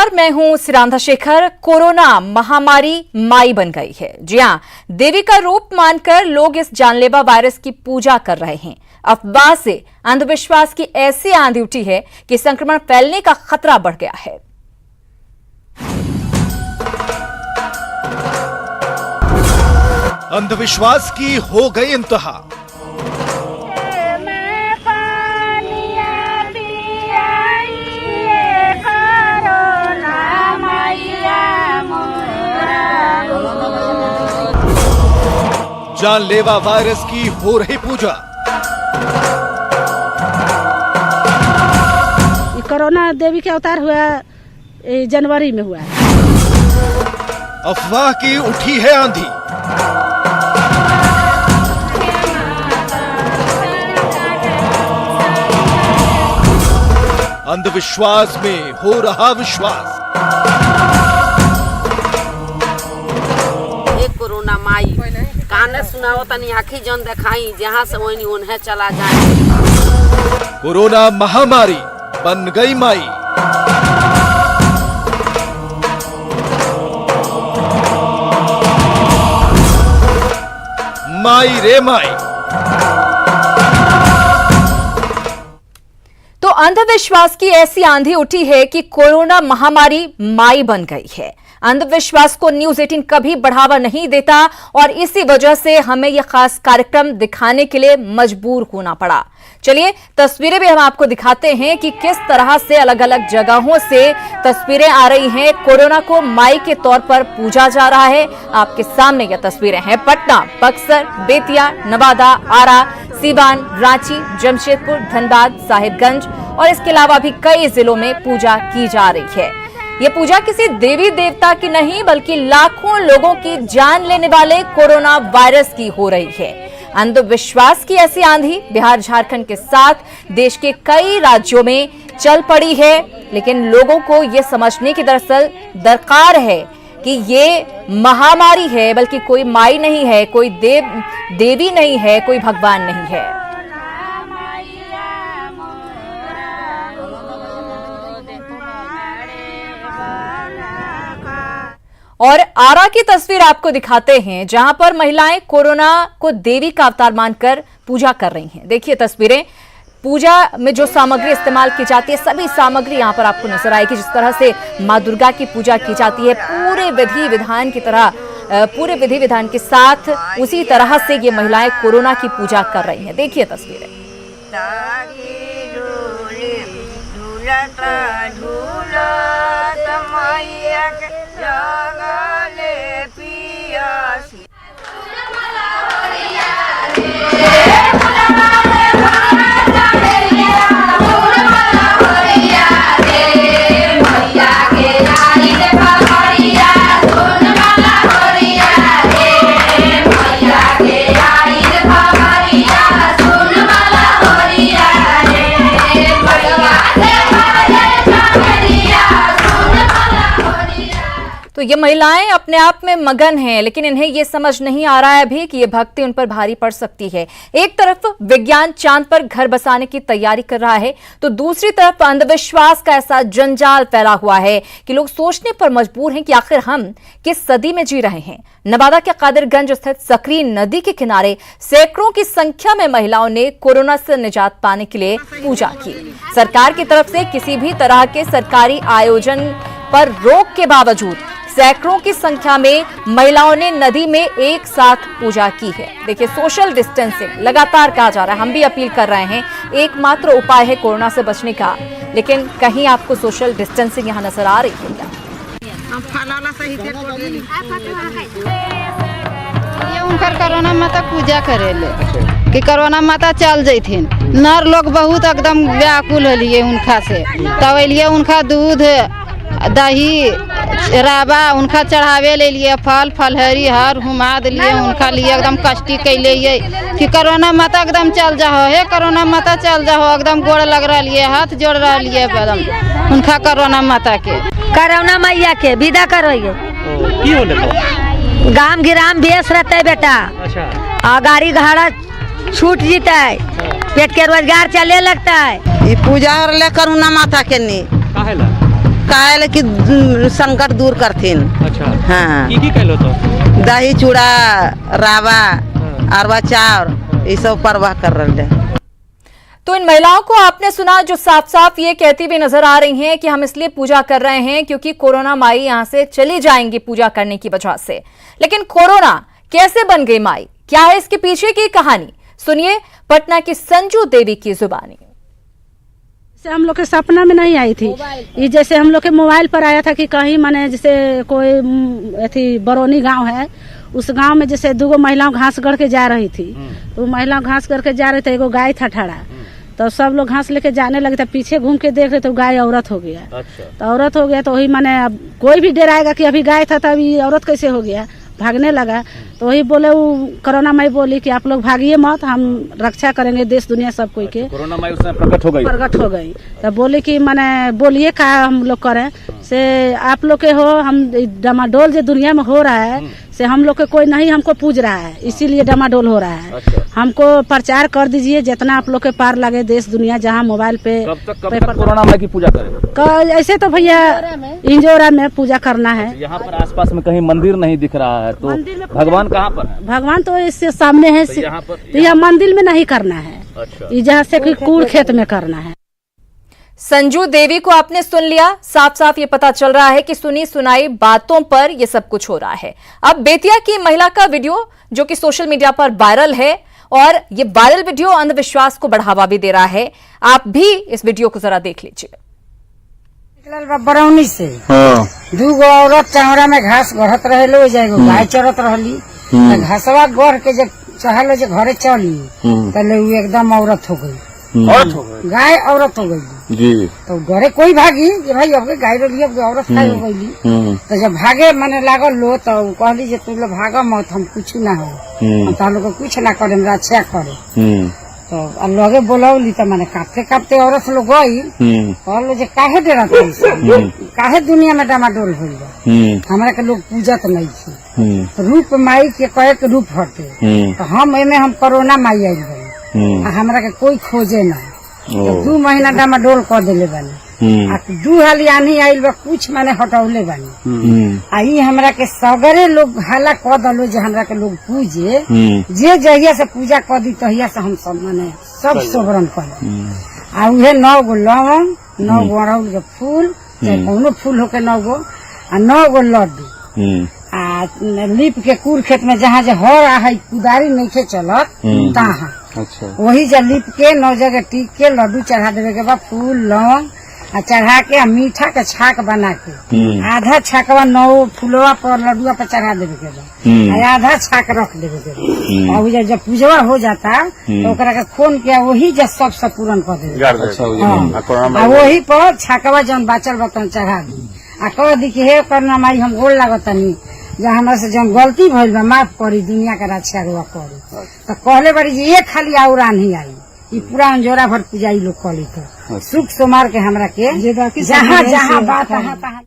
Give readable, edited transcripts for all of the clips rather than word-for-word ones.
नमस्कार, मैं हूं सिरांधा शेखर। कोरोना महामारी माई बन गई है। जी हां, देवी का रूप मानकर लोग इस जानलेवा वायरस की पूजा कर रहे हैं। अफवाह से अंधविश्वास की ऐसी आंधी उठी है कि संक्रमण फैलने का खतरा बढ़ गया है। अंधविश्वास की हो गई इंतहा। जानलेवा वायरस की हो रही पूजा। कोरोना देवी के अवतार हुआ जनवरी में हुआ। अफवाह की उठी है आंधी। अंधविश्वास में हो रहा विश्वास। कोरोना माई काने सुनाओ तनी आँखी जन दिखाई, जहाँ से वही उन्हें चला जाए। कोरोना महामारी बन गई माई। माई रे माई। तो अंधविश्वास की ऐसी आंधी उठी है कि कोरोना महामारी माई बन गई है। अंधविश्वास को न्यूज 18 कभी बढ़ावा नहीं देता और इसी वजह से हमें यह खास कार्यक्रम दिखाने के लिए मजबूर होना पड़ा। चलिए तस्वीरें भी हम आपको दिखाते हैं कि किस तरह से अलग अलग जगहों से तस्वीरें आ रही हैं। कोरोना को माई के तौर पर पूजा जा रहा है। आपके सामने यह तस्वीरें हैं पटना, बक्सर, बेतिया, नवादा, आरा, सीवान, रांची, जमशेदपुर, धनबाद, साहिबगंज और इसके अलावा भी कई जिलों में पूजा की जा रही है। ये पूजा किसी देवी देवता की नहीं बल्कि लाखों लोगों की जान लेने वाले कोरोना वायरस की हो रही है। अंधविश्वास की ऐसी आंधी बिहार, झारखंड के साथ देश के कई राज्यों में चल पड़ी है, लेकिन लोगों को ये समझने की दरअसल दरकार है कि ये महामारी है, बल्कि कोई माई नहीं है, कोई देवी नहीं है, कोई भगवान नहीं है। और आरा की तस्वीर आपको दिखाते हैं, जहां पर महिलाएं कोरोना को देवी का अवतार मानकर पूजा कर रही हैं। देखिए तस्वीरें। पूजा में जो सामग्री इस्तेमाल की जाती है, सभी सामग्री यहां पर आपको नजर आएगी। जिस तरह से मां दुर्गा की पूजा की जाती है पूरे विधि विधान की तरह, पूरे विधि विधान के साथ उसी तरह से ये महिलाएं कोरोना की पूजा कर रही हैं। देखिए तस्वीरें। तो ये महिलाएं अपने आप में मगन हैं, लेकिन इन्हें ये समझ नहीं आ रहा है अभी कि ये भक्ति उन पर भारी पड़ सकती है। एक तरफ विज्ञान चांद पर घर बसाने की तैयारी कर रहा है, तो दूसरी तरफ अंधविश्वास का ऐसा जंजाल फैला हुआ है कि लोग सोचने पर मजबूर हैं कि आखिर हम किस सदी में जी रहे हैं। नवादा के कादिरगंज स्थित सकरी नदी के किनारे सैकड़ों की संख्या में महिलाओं ने कोरोना से निजात पाने के लिए पूजा की। सरकार की तरफ से किसी भी तरह के सरकारी आयोजन पर रोक के बावजूद सैकड़ों की संख्या में महिलाओं ने नदी में एक साथ पूजा की है। देखिए सोशल डिस्टेंसिंग लगातार कहा जा रहा है, हम भी अपील कर रहे हैं, एकमात्र उपाय है कोरोना से बचने का, लेकिन कहीं आपको सोशल डिस्टेंसिंग यहाँ नजर आ रही है क्या? ये उनकर कोरोना माता पूजा करेले कि कोरोना माता चल जैथिन। नर लोग बहुत एकदम व्याकुल होलिए उनका से, तब लिए उनका दूध दही राबा उनका चढ़ावे ले लिए, फल फलहरी हर हुमाद लिए उनका लिए एकदम कष्टी कैले कि कोरोना माता एकदम चल जाओ हे, कोरोना माता चल जाओ, एकदम गोड़ लग रहा लिए, हाथ जोड़ रहा लिए एकदम उनका कोरोना माता के। कोरोना मैया के विदा करोगे गाम गिराम बेस रहते बेटा। अच्छा। गाड़ी घोड़ा छूट जीता है, पेट के रोजगार चले लगता है। ये पूजा और ले कोरोना माता के नहीं कायल की संकट दूर करथिन। अच्छा हाँ की कहलो तो दही चूड़ा रावा अरवा चाउर ये सब परवाह कर रहे। तो इन महिलाओं को आपने सुना जो साफ साफ ये कहती भी नजर आ रही हैं कि हम इसलिए पूजा कर रहे हैं क्योंकि कोरोना माई यहां से चली जाएंगी पूजा करने की वजह से। लेकिन कोरोना कैसे बन गई माई, क्या है इसके पीछे की कहानी, सुनिए पटना की संजू देवी की जुबानी। हम लोग के सपना में नहीं आई थी ये, जैसे हम लोग के मोबाइल पर आया था कि कहीं माने जैसे कोई अथी बरौनी गांव है, उस गांव में जैसे 2 महिलाओं घास गढ़ के जा रही थी, तो महिलाओं घास गढ़ के जा रही थी, एगो गाय था ठाड़ा, तो सब लोग घास लेके जाने लगे थे, पीछे घूम के देख रहे तो गाय औरत हो गया। अच्छा तो औरत हो गया तो वही माने अब कोई भी डराएगा कि अभी गाय था तो अभी औरत कैसे हो गया, भागने लगा। तो वही बोले वो कोरोना माई बोली कि आप लोग भागिए मत, हम रक्षा करेंगे देश दुनिया सब कोई के। कोरोना माई उसमें प्रकट हो गई। तो बोले कि माने बोलिए का हम लोग करें से आप लोग के हो, हम डमाडोल जो दुनिया में हो रहा है से हम लोग के कोई नहीं हमको पूज रहा है, इसीलिए डमाडोल हो रहा है। अच्छा। हमको प्रचार कर दीजिए जितना आप लोग के पार लगे देश दुनिया, जहाँ मोबाइल पे कब तक कोरोना माई की पूजा करें? ऐसे तो भैया इंजोरा में पूजा करना है। यहाँ पर आसपास में कहीं मंदिर नहीं दिख रहा है, तो भगवान कहाँ पर है? भगवान तो इससे सामने है, तो यहाँ पर तो यह मंदिर में नहीं करना है, अच्छा ये जहाँ से कोई कूड़ खेत में करना है। संजू देवी को आपने सुन लिया, साफ साफ ये पता चल रहा है कि सुनी सुनाई बातों पर ये सब कुछ हो रहा है। अब बेतिया की महिला का वीडियो जो कि सोशल मीडिया पर वायरल है, और ये वायरल वीडियो अंधविश्वास को बढ़ावा भी दे रहा है। आप भी इस वीडियो को जरा देख लीजिए। बरौनी से 2 औरत चावड़ा में घास गढ़त रहे लो, गाय चरत रहली, घासवा गढ़ के जब चहल घरे चली पहले वो एकदम औरत हो गई, गाय औरत हो गई जी। तो घरे कोई भागी कि भाई अब गाय रही अब औरत खाई हो गई। तो जब भागे मने लागल लो तो कहली जे तुम लोग भागा मत, हम कुछ ना हो, हम तो लोग कुछ ना करे, रक्षा करे। तो लगे बोलौली तो मैंने कांपते कांपते औरत लोग गई, कहलो जे काहे डरा काहे दुनिया में डामाडोल हो, हमारा के लोग पूजा तो नहीं थी, रूप माई के कहे के रूप हटे, तो हम एमे हम कोरोना माई आई बनी, हमरा के कोई खोजे ना, तो 2 महीना डामाडोल कर दिले बानी, 2 हाली आनी आइल बा कुछ माने हटौले बानी। आई हमरा के सगरे लोग हाला कह दलो जे हमरा के लोग पूजे, जे जहिया से पूजा कर दी तहिया से हम सब माने सब सोबरन कर, आ उहे 9 गो लवंग, 9 गो अड़हुल के फूल, चाहे कौनो फूल होके 9 गो, आ 9 गो लड्डू, आ लीप के कूड़ खेत में जहाँ जे हर है कुदारी नहीं खे चलत तहाँ, अच्छा वही जब लीप के 9 जगह टीक के लड्डू चढ़ा देवे के बाद फूल लौंग आ चढ़ा के आ मीठा के छाक बना के, आधा छाकवा 9 फूलवा पर लड्डुआ पर चढ़ा देवे के बाद, आधा छाक रख देवे के बाद, और जब पूजवा हो जाता तो ओकरा के खोन के वही जब सब पूरन कर देवे, वही पर छाकवा जौन बाचल बर्तन चढ़ा दी, आ कह दी कि हे कोरोना माई हम गोड़ लागतनी, जब हमरा से जब गलती भइल बा माफ करी, दुनिया का रक्षा रुआ करी। तो कहले बारी जी ये खाली आउरा नहीं आई, ये पूरा अंजोरा भर पूजा लोग करी, तो सुख सोमार के हमरा के जहाँ जहाँ बात तहाँ।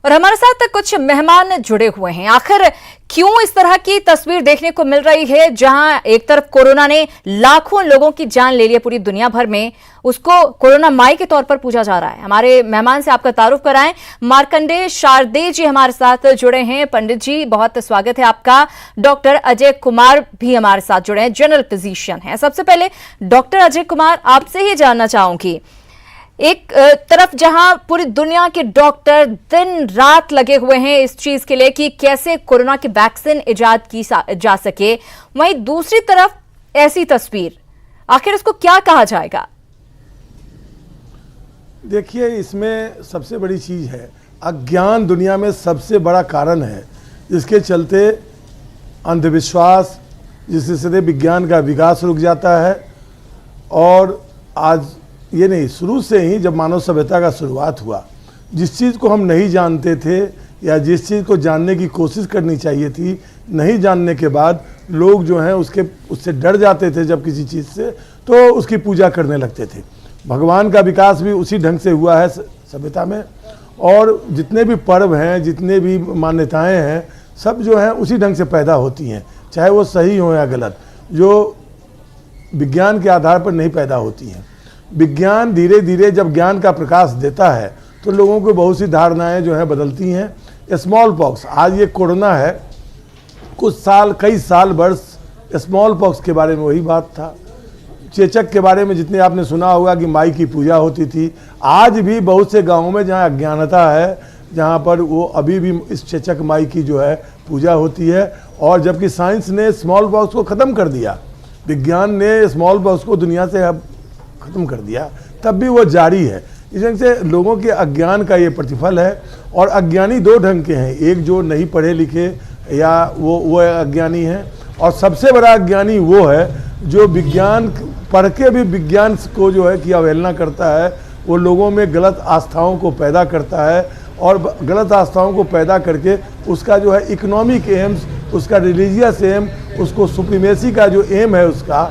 और हमारे साथ कुछ मेहमान जुड़े हुए हैं। आखिर क्यों इस तरह की तस्वीर देखने को मिल रही है, जहां एक तरफ कोरोना ने लाखों लोगों की जान ले ली है पूरी दुनिया भर में, उसको कोरोना माई के तौर पर पूजा जा रहा है। हमारे मेहमान से आपका तारुफ कराएं। मार्कंडेय शारदे जी हमारे साथ जुड़े हैं। पंडित जी बहुत स्वागत है आपका। डॉक्टर अजय कुमार भी हमारे साथ जुड़े हैं, जनरल फिजिशियन हैं। सबसे पहले डॉक्टर अजय कुमार, आपसे ही जानना चाहूंगी, एक तरफ जहां पूरी दुनिया के डॉक्टर दिन रात लगे हुए हैं इस चीज के लिए कि कैसे कोरोना की वैक्सीन इजाद की जा सके, वहीं दूसरी तरफ ऐसी तस्वीर, आखिर इसको क्या कहा जाएगा? देखिए, इसमें सबसे बड़ी चीज है अज्ञान, दुनिया में सबसे बड़ा कारण है, जिसके चलते अंधविश्वास, जिससे विज्ञान का विकास रुक जाता है। और आज ये नहीं, शुरू से ही जब मानव सभ्यता का शुरुआत हुआ, जिस चीज़ को हम नहीं जानते थे या जिस चीज़ को जानने की कोशिश करनी चाहिए थी, नहीं जानने के बाद लोग जो हैं उससे डर जाते थे। जब किसी चीज़ से तो उसकी पूजा करने लगते थे। भगवान का विकास भी उसी ढंग से हुआ है सभ्यता में, और जितने भी पर्व हैं, जितने भी मान्यताएं हैं, सब जो हैं उसी ढंग से पैदा होती हैं, चाहे वो सही हो या गलत, जो विज्ञान के आधार पर नहीं पैदा होती हैं। विज्ञान धीरे धीरे जब ज्ञान का प्रकाश देता है तो लोगों को बहुत सी धारणाएं जो है बदलती हैं। स्मॉल पॉक्स, आज ये कोरोना है, कुछ साल कई साल वर्ष स्मॉल पॉक्स के बारे में वही बात था। चेचक के बारे में जितने आपने सुना होगा कि माई की पूजा होती थी, आज भी बहुत से गांवों में जहां अज्ञानता है, जहां पर वो अभी भी इस चेचक माई की जो है पूजा होती है। और जबकि साइंस ने स्मॉल पॉक्स को ख़त्म कर दिया, विज्ञान ने स्मॉल पॉक्स को दुनिया से अब ख़त्म कर दिया, तब भी वो जारी है। इस ढंग से लोगों के अज्ञान का ये प्रतिफल है। और अज्ञानी दो ढंग के हैं, एक जो नहीं पढ़े लिखे या वो अज्ञानी हैं, और सबसे बड़ा अज्ञानी वो है जो विज्ञान पढ़ के भी विज्ञान को जो है कि अवहेलना करता है। वो लोगों में गलत आस्थाओं को पैदा करता है, और गलत आस्थाओं को पैदा करके उसका जो है इकोनॉमिक एम्स, उसका रिलीजियस एम, उसको सुप्रीमेसी का जो एम है उसका,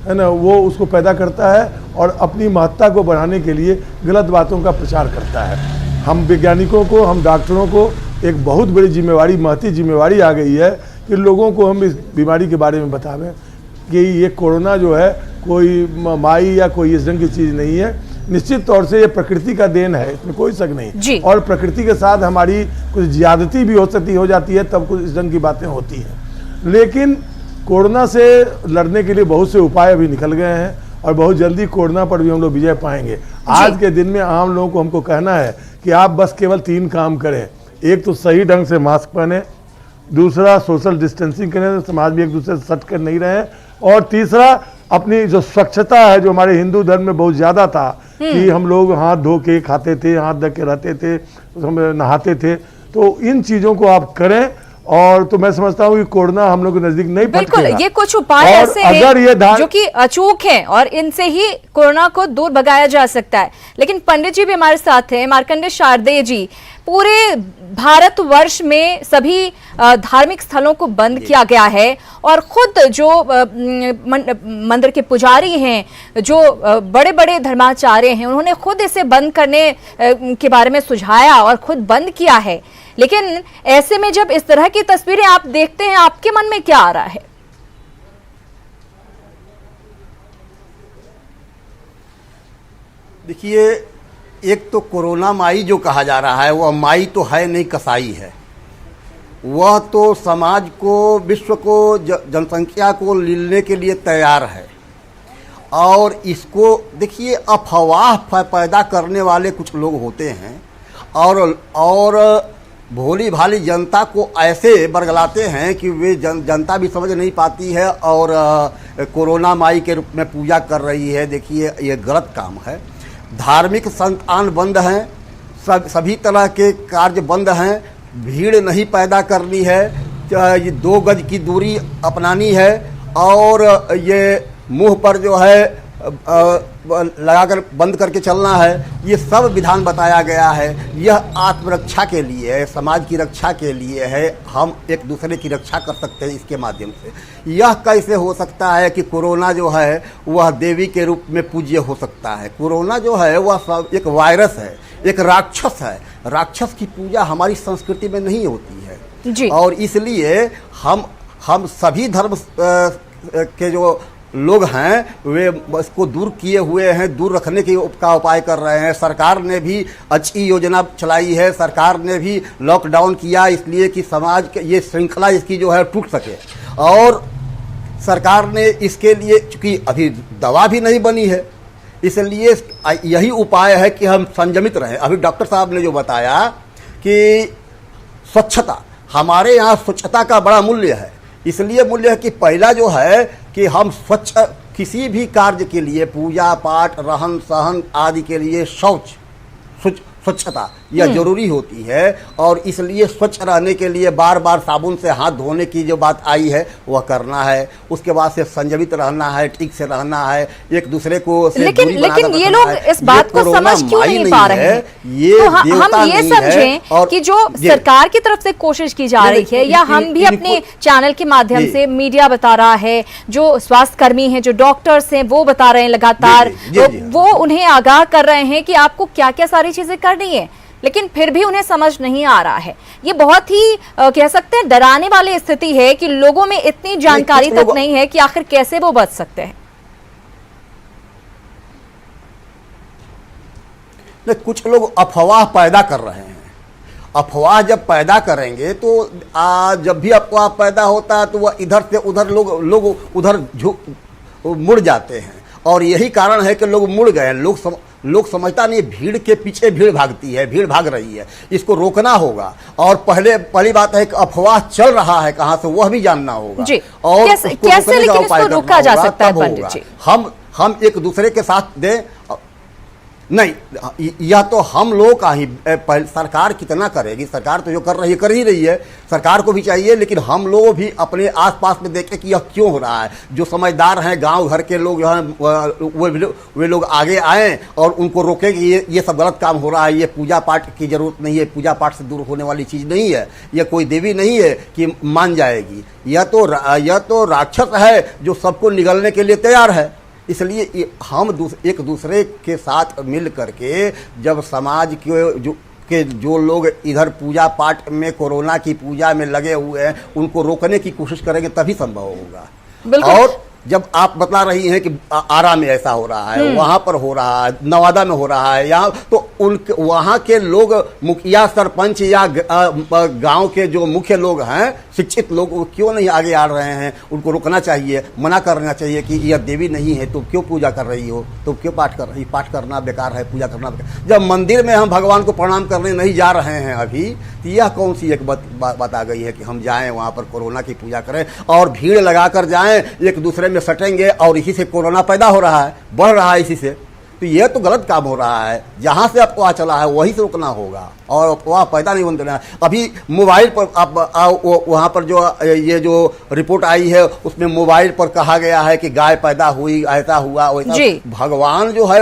है ना, वो उसको पैदा करता है और अपनी महत्ता को बढ़ाने के लिए गलत बातों का प्रचार करता है। हम वैज्ञानिकों को, हम डॉक्टरों को एक बहुत बड़ी जिम्मेवारी, महती जिम्मेवारी आ गई है कि लोगों को हम इस बीमारी के बारे में बतावें कि ये कोरोना जो है कोई माई या कोई इस ढंग की चीज़ नहीं है। निश्चित तौर से ये प्रकृति का देन है, इसमें कोई शक नहीं। और प्रकृति के साथ हमारी कुछ ज्यादती भी हो जाती है, तब कुछ इस ढंग की बातें होती हैं। लेकिन कोरोना से लड़ने के लिए बहुत से उपाय अभी निकल गए हैं, और बहुत जल्दी कोरोना पर भी हम लोग विजय पाएंगे। आज के दिन में आम लोगों को हमको कहना है कि आप बस केवल 3 काम करें। एक तो सही ढंग से मास्क पहने, दूसरा सोशल डिस्टेंसिंग करें, समाज में एक दूसरे से सट कर नहीं रहे, और तीसरा अपनी जो स्वच्छता है, जो हमारे हिंदू धर्म में बहुत ज़्यादा था कि हम लोग हाथ धो के खाते थे, हाथ धो के रहते थे, हम नहाते थे, तो इन चीज़ों को आप करें। और तो मैं समझता हूँ कि कोरोना हम लोग के नजदीक नहीं बिल्कुल, ये कुछ उपाय ऐसे हैं जो कि अचूक हैं और इनसे ही कोरोना को दूर भगाया जा सकता है। लेकिन पंडित जी भी हमारे साथ हैं, मार्कंडेय शारदेय जी। पूरे भारतवर्ष में सभी धार्मिक स्थलों को बंद किया गया है, और खुद जो मंदिर के पुजारी हैं, जो बड़े बड़े धर्माचार्य हैं, उन्होंने खुद इसे बंद करने के बारे में सुझाया और खुद बंद किया है। लेकिन ऐसे में जब इस तरह की तस्वीरें आप देखते हैं, आपके मन में क्या आ रहा है? देखिए, एक तो कोरोना माई जो कहा जा रहा है, वह माई तो है नहीं, कसाई है। वह तो समाज को, विश्व को, जनसंख्या को लीलने के लिए तैयार है। और इसको देखिए, अफवाह पैदा करने वाले कुछ लोग होते हैं, और भोली भाली जनता को ऐसे बरगलाते हैं कि वे जनता भी समझ नहीं पाती है और कोरोना माई के रूप में पूजा कर रही है। देखिए, ये गलत काम है। धार्मिक संस्थान बंद हैं, सभी तरह के कार्य बंद हैं। भीड़ नहीं पैदा करनी है, ये 2 गज की दूरी अपनानी है, और ये मुंह पर जो है लगाकर बंद करके चलना है। ये सब विधान बताया गया है। यह आत्मरक्षा के लिए है, समाज की रक्षा के लिए है। हम एक दूसरे की रक्षा कर सकते हैं इसके माध्यम से। यह कैसे हो सकता है कि कोरोना जो है वह देवी के रूप में पूज्य हो सकता है? कोरोना जो है वह एक वायरस है, एक राक्षस है। राक्षस की पूजा हमारी संस्कृति में नहीं होती है जी। और इसलिए हम सभी धर्म के जो लोग हैं वे इसको दूर किए हुए हैं, दूर रखने का उपाय कर रहे हैं। सरकार ने भी अच्छी योजना चलाई है, सरकार ने भी लॉकडाउन किया इसलिए कि समाज के ये श्रृंखला इसकी जो है टूट सके। और सरकार ने इसके लिए, चूँकि अभी दवा भी नहीं बनी है, इसलिए यही उपाय है कि हम संयमित रहें। अभी डॉक्टर साहब ने जो बताया कि स्वच्छता, हमारे यहाँ स्वच्छता का बड़ा मूल्य है। इसलिए मूल्य है कि पहला जो है कि हम स्वच्छ, किसी भी कार्य के लिए, पूजा पाठ, रहन सहन आदि के लिए स्वच्छता यह जरूरी होती है। और इसलिए स्वच्छ रहने के लिए बार बार साबुन से हाथ धोने की जो बात आई है वह करना है। उसके बाद से संयमित रहना है, ठीक से रहना है, एक दूसरे को लेकिन ये लोग इस बात को समझ क्यों नहीं पा रहे हैं? ये तो हम ये समझें कि जो सरकार की तरफ से कोशिश की जा रही है, या हम भी अपने चैनल के माध्यम से, मीडिया बता रहा है, जो स्वास्थ्य कर्मी हैं, जो डॉक्टर्स हैं, वो बता रहे हैं लगातार, वो उन्हें आगाह कर रहे हैं कि आपको क्या क्या सारी चीजें करनी है, लेकिन फिर भी उन्हें समझ नहीं आ रहा है। ये बहुत ही कह सकते हैं डराने वाली स्थिति है कि लोगों में इतनी जानकारी तक नहीं है कि आखिर कैसे वो बच सकते हैं। नहीं, कुछ लोग अफवाह पैदा कर रहे हैं। अफवाह जब पैदा करेंगे तो जब भी अफवाह पैदा होता है तो वह इधर से उधर लोग उधर मुड़ जाते हैं, और यही कारण है कि लोग मुड़ गए। लोग समझता नहीं, भीड़ के पीछे भीड़ भागती है, भीड़ भाग रही है, इसको रोकना होगा। और पहली बात है कि अफवाह चल रहा है कहाँ से वह भी जानना होगा जी। और कैसे लेकिन इसको रोका जा सकता है पंडित जी? हम एक दूसरे के साथ दें, नहीं, यह तो हम लोग का ही सरकार कितना करेगी? सरकार तो जो कर ही रही है, सरकार को भी चाहिए, लेकिन हम लोग भी अपने आसपास में देखें कि यह क्यों हो रहा है। जो समझदार हैं, गांव घर के लोग जो हैं, वे लोग आगे आएं और उनको रोकें कि ये सब गलत काम हो रहा है, ये पूजा पाठ की जरूरत नहीं है, पूजा पाठ से दूर होने वाली चीज़ नहीं है, यह कोई देवी नहीं है कि मान जाएगी। यह तो राक्षस है जो सबको निगलने के लिए तैयार है। इसलिए हम एक दूसरे के साथ मिल करके जब समाज के जो लोग इधर पूजा पाठ में, कोरोना की पूजा में लगे हुए हैं, उनको रोकने की कोशिश करेंगे तभी संभव होगा। और जब आप बता रही हैं कि आरा में ऐसा हो रहा है, वहां पर हो रहा है, नवादा में हो रहा है, यहाँ तो वहां के लोग, मुखिया सरपंच या गांव के जो मुख्य लोग हैं, शिक्षित लोग, वो क्यों नहीं आगे आ रहे हैं? उनको रोकना चाहिए, मना करना चाहिए कि यह देवी नहीं है, तो क्यों पूजा कर रही हो, तो क्यों पाठ कर रही? पाठ करना बेकार है, पूजा करना बेकार। जब मंदिर में हम भगवान को प्रणाम करने नहीं जा रहे हैं अभी, तो यह कौन सी एक बात आ गई है कि हम जाएं वहां पर कोरोना की पूजा करें और भीड़ लगाकर जाएं, एक दूसरे में सटेंगे और इसी से कोरोना पैदा हो रहा है, बढ़ रहा है इसी से। तो यह तो गलत काम हो रहा है। जहां से अफवाह चला है वहीं से रोकना होगा और अफवाह पैदा नहीं होने देना है। अभी मोबाइल पर वहां पर ये जो रिपोर्ट आई है उसमें मोबाइल पर कहा गया है कि गाय पैदा हुई, ऐसा हुआ वैसा। भगवान जो है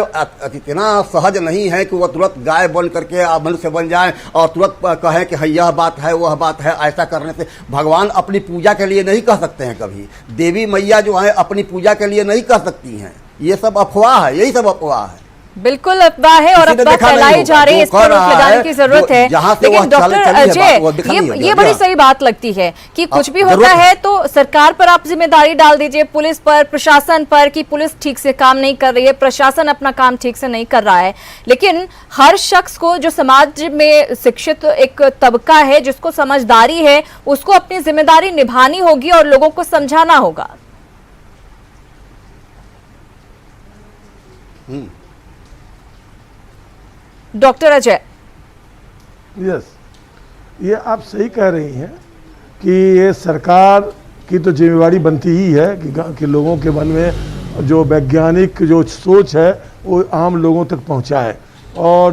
इतना सहज नहीं है कि वह तुरंत गाय बन करके मनुष्य बन जाए और तुरंत कहें कि यह बात है, वह बात है। ऐसा करने से भगवान अपनी पूजा के लिए नहीं कह सकते हैं कभी। देवी मैया जो है अपनी पूजा के लिए नहीं कह सकती हैं। ये सब अफवाह है, यही सब अफवाह है। बिल्कुल अफवाह है और अफवाह फैलाई जा रही है, इस पर रोक लगाने की जरूरत है। लेकिन डॉक्टर अजय, ये बड़ी सही बात लगती है कि कुछ भी होता है तो सरकार पर आप जिम्मेदारी डाल दीजिए, पुलिस पर, प्रशासन पर, कि पुलिस ठीक से काम नहीं कर रही है, प्रशासन अपना काम ठीक से नहीं कर रहा है। लेकिन हर शख्स को, जो समाज में शिक्षित एक तबका है, जिसको समझदारी है, उसको अपनी जिम्मेदारी निभानी होगी और लोगों को समझाना होगा। डॉक्टर अजय। यस, ये आप सही कह रही हैं कि ये सरकार की तो जिम्मेवारी बनती ही है कि लोगों के मन में जो वैज्ञानिक जो सोच है वो आम लोगों तक पहुंचाए और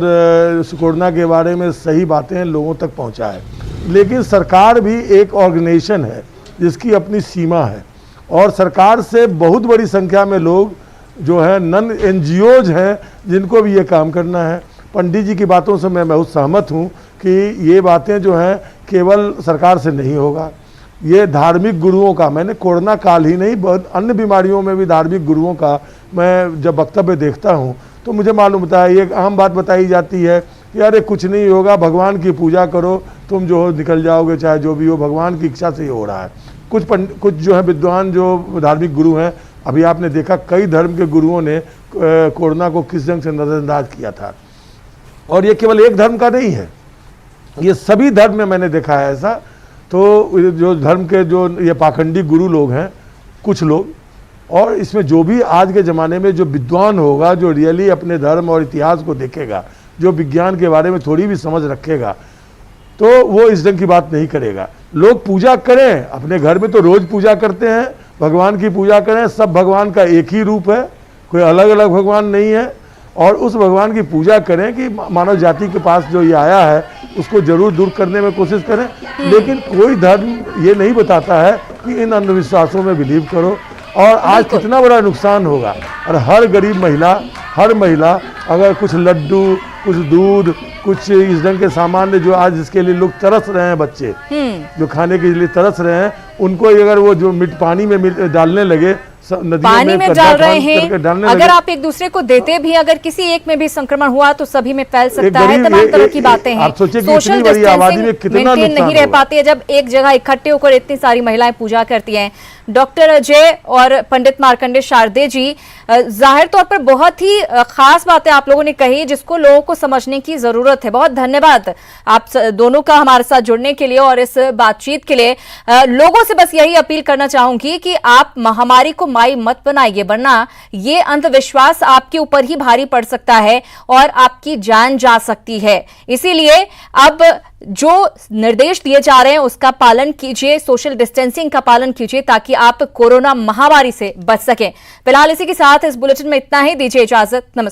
कोरोना के बारे में सही बातें लोगों तक पहुंचाए। लेकिन सरकार भी एक ऑर्गेनाइजेशन है जिसकी अपनी सीमा है और सरकार से बहुत बड़ी संख्या में लोग जो है नन एनजीओज हैं जिनको भी ये काम करना है। पंडित जी की बातों से मैं बहुत सहमत हूँ कि ये बातें जो हैं केवल सरकार से नहीं होगा, ये धार्मिक गुरुओं का, मैंने कोरोना काल ही नहीं बहुत अन्य बीमारियों में भी धार्मिक गुरुओं का मैं जब वक्तव्य देखता हूँ तो मुझे मालूम होता है। ये आम बात बताई जाती है कि अरे कुछ नहीं होगा, भगवान की पूजा करो, तुम जो हो निकल जाओगे, चाहे जो भी हो, भगवान की इच्छा से ही हो रहा है। कुछ जो है विद्वान जो धार्मिक गुरु हैं, अभी आपने देखा कई धर्म के गुरुओं ने कोरोना को किस ढंग से नज़रअंदाज किया था। और ये केवल एक धर्म का नहीं है, ये सभी धर्म में मैंने देखा है ऐसा। तो जो धर्म के जो ये पाखंडी गुरु लोग हैं कुछ लोग, और इसमें जो भी आज के ज़माने में जो विद्वान होगा, जो रियली अपने धर्म और इतिहास को देखेगा, जो विज्ञान के बारे में थोड़ी भी समझ रखेगा, तो वो इस ढंग की बात नहीं करेगा। लोग पूजा करें, अपने घर में तो रोज़ पूजा करते हैं, भगवान की पूजा करें। सब भगवान का एक ही रूप है, कोई अलग अलग भगवान नहीं है। और उस भगवान की पूजा करें कि मानव जाति के पास जो ये आया है उसको जरूर दूर करने में कोशिश करें। लेकिन कोई धर्म ये नहीं बताता है कि इन अंधविश्वासों में बिलीव करो। और आज कितना बड़ा नुकसान होगा, और हर गरीब महिला, हर महिला अगर कुछ लड्डू, कुछ दूध, कुछ इस ढंग के सामान जो आज जिसके लिए लोग तरस रहे हैं, बच्चे जो खाने के लिए तरस रहे हैं, उनको अगर वो जो पानी में डालने लगे, पानी में डाल रहे हैं, अगर आप एक दूसरे को देते भी, अगर किसी एक में भी संक्रमण हुआ तो सभी में फैल सकता है। तमाम तरह की बातें हैं। सोशल डिस्टेंसिंग मेंटेन नहीं रह पाती है जब एक जगह इकट्ठे होकर इतनी सारी महिलाएं पूजा करती हैं। डॉक्टर अजय और पंडित मार्कंडेय शारदे जी, जाहिर तौर पर बहुत ही खास बातें आप लोगों ने कही जिसको लोगों को समझने की जरूरत है। बहुत धन्यवाद आप दोनों का हमारे साथ जुड़ने के लिए और इस बातचीत के लिए। लोगों से बस यही अपील करना चाहूंगी कि आप महामारी को माई मत बनाइए, वरना ये अंधविश्वास आपके ऊपर ही भारी पड़ सकता है और आपकी जान जा सकती है। इसीलिए अब जो निर्देश दिए जा रहे हैं उसका पालन कीजिए, सोशल डिस्टेंसिंग का पालन कीजिए ताकि आप कोरोना महामारी से बच सकें। फिलहाल इसी के साथ इस बुलेटिन में इतना ही। दीजिए इजाजत, नमस्कार।